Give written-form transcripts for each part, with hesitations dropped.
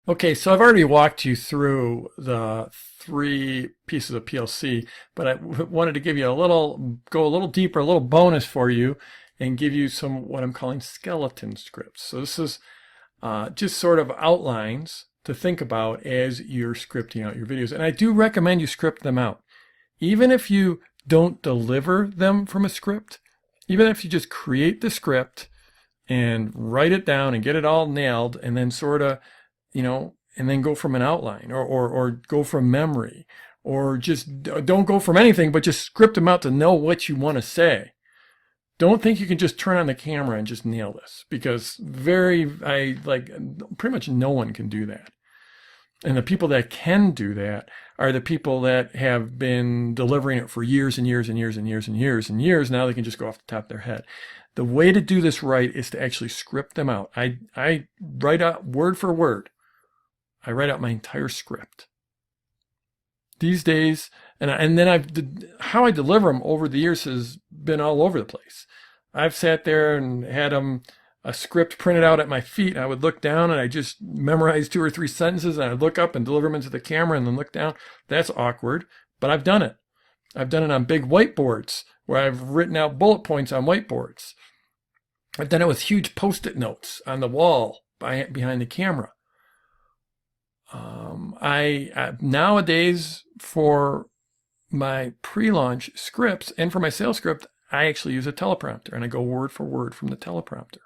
Okay, so I've already walked you through the three pieces of PLC, but I wanted to give you go a little deeper, a little bonus for you, and give you some what I'm calling skeleton scripts. So this is just sort of outlines to think about as you're scripting out your videos. And I do recommend you script them out. Even if you don't deliver them from a script, even if you just create the script and write it down and get it all nailed and then sort of and then go from an outline or go from memory, or just don't go from anything, but just script them out to know what you want to say. Don't think you can just turn on the camera and just nail this, because pretty much no one can do that. And the people that can do that are the people that have been delivering it for years and years and years and years and years and years. Now they can just go off the top of their head. The way to do this right is to actually script them out. I write out word for word. I write out my entire script. These days, and then how I deliver them over the years has been all over the place. I've sat there and had a script printed out at my feet. I would look down and I just memorize 2 or 3 sentences, and I'd look up and deliver them into the camera and then look down. That's awkward, but I've done it. I've done it on big whiteboards where I've written out bullet points on whiteboards. I've done it with huge Post-it notes on the wall behind the camera. Nowadays, for my pre-launch scripts and for my sales script, I actually use a teleprompter, and I go word for word from the teleprompter.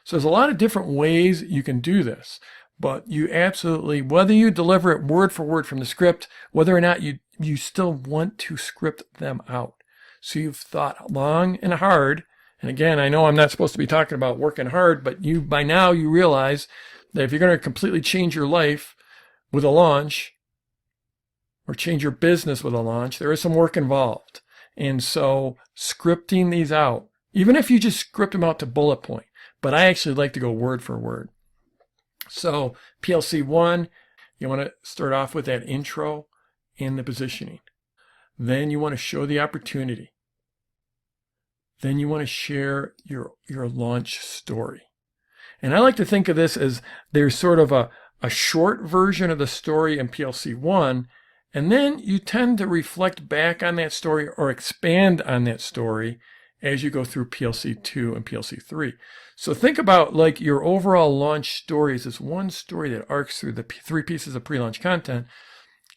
So there's a lot of different ways you can do this, but you absolutely, whether you deliver it word for word from the script, whether or not you still want to script them out. So you've thought long and hard. And again, I know I'm not supposed to be talking about working hard, but by now you realize that if you're going to completely change your life with a launch, or change your business with a launch, there is some work involved. And so scripting these out, even if you just script them out to bullet point, but I actually like to go word for word. So PLC 1, you want to start off with that intro and the positioning. Then you want to show the opportunity. Then you want to share your launch story. And I like to think of this as there's sort of a short version of the story in PLC 1, and then you tend to reflect back on that story or expand on that story as you go through PLC 2 and PLC 3. So think about like your overall launch story is this one story that arcs through the 3 pieces of pre-launch content,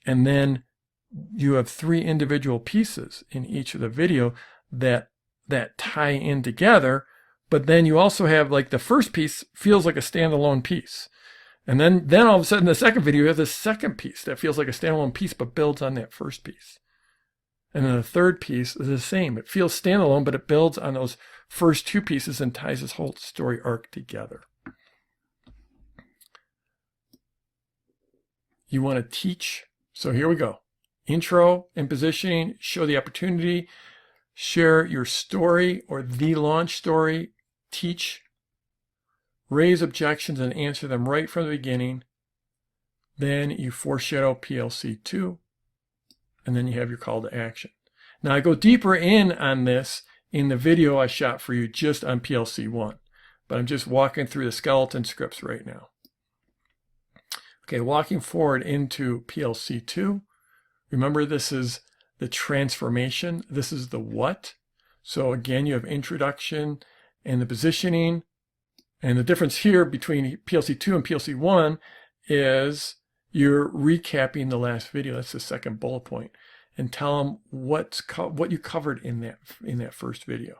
and then you have 3 individual pieces in each of the video that tie in together, but then you also have like the first piece feels like a standalone piece. And then all of a sudden, the second video, you have the second piece that feels like a standalone piece, but builds on that first piece. And then the third piece is the same. It feels standalone, but it builds on those first 2 pieces and ties this whole story arc together. You want to teach. So here we go. Intro and positioning, show the opportunity, share your story or the launch story, teach, raise objections and answer them right from the beginning. Then you foreshadow PLC 2, and then you have your call to action. Now I go deeper in on this in the video I shot for you just on PLC 1, but I'm just walking through the skeleton scripts right now. Okay, walking forward into PLC 2. Remember, this is the transformation. This is the what. So again, you have introduction and the positioning. And the difference here between PLC 2 and PLC 1 is you're recapping the last video. That's the second bullet point, and tell them what you covered in that first video.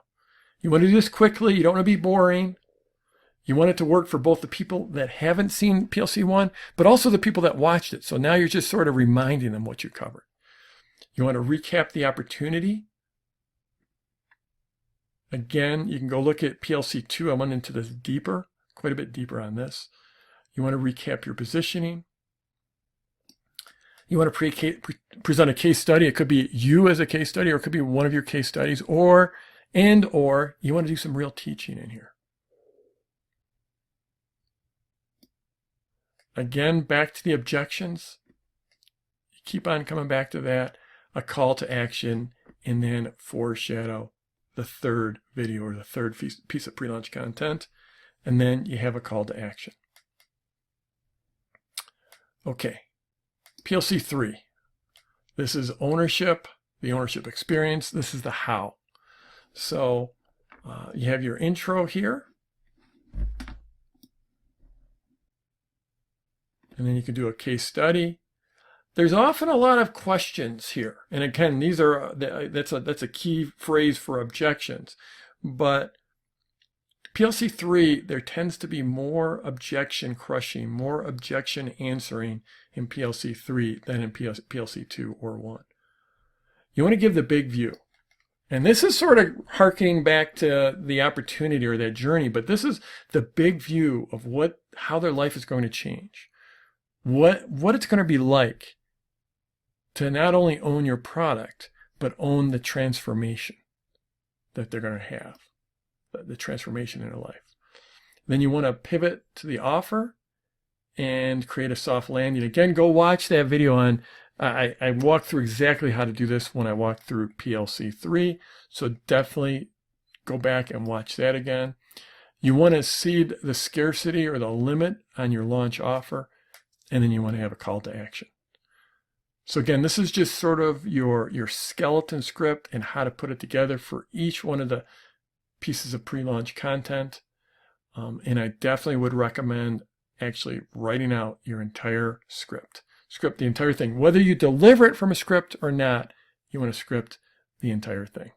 You want to do this quickly. You don't want to be boring. You want it to work for both the people that haven't seen PLC 1, but also the people that watched it. So now you're just sort of reminding them what you covered. You want to recap the opportunity. Again, you can go look at PLC 2. I went into this deeper, quite a bit deeper on this. You want to recap your positioning. You want to present a case study. It could be you as a case study, or it could be one of your case studies, or you want to do some real teaching in here. Again, back to the objections. You keep on coming back to that. A call to action, and then foreshadow the third video or the third piece of pre-launch content, and then you have a call to action. Okay, PLC 3. This is ownership, the ownership experience. This is the how. So you have your intro here. And then you can do a case study. There's often a lot of questions here. And again, these are that's a key phrase for objections. But PLC 3, there tends to be more objection crushing, more objection answering in PLC 3 than in PLC 2 or 1. You want to give the big view. And this is sort of harkening back to the opportunity or that journey, but this is the big view of how their life is going to change. What it's going to be like to not only own your product, but own the transformation that they're going to have, the transformation in their life. Then you want to pivot to the offer and create a soft landing. Again, go watch that video on, I walked through exactly how to do this when I walked through PLC 3. So definitely go back and watch that again. You want to seed the scarcity or the limit on your launch offer. And then you want to have a call to action. So again, this is just sort of your skeleton script and how to put it together for each one of the pieces of pre-launch content. And I definitely would recommend actually writing out your entire script. Script the entire thing. Whether you deliver it from a script or not, you want to script the entire thing.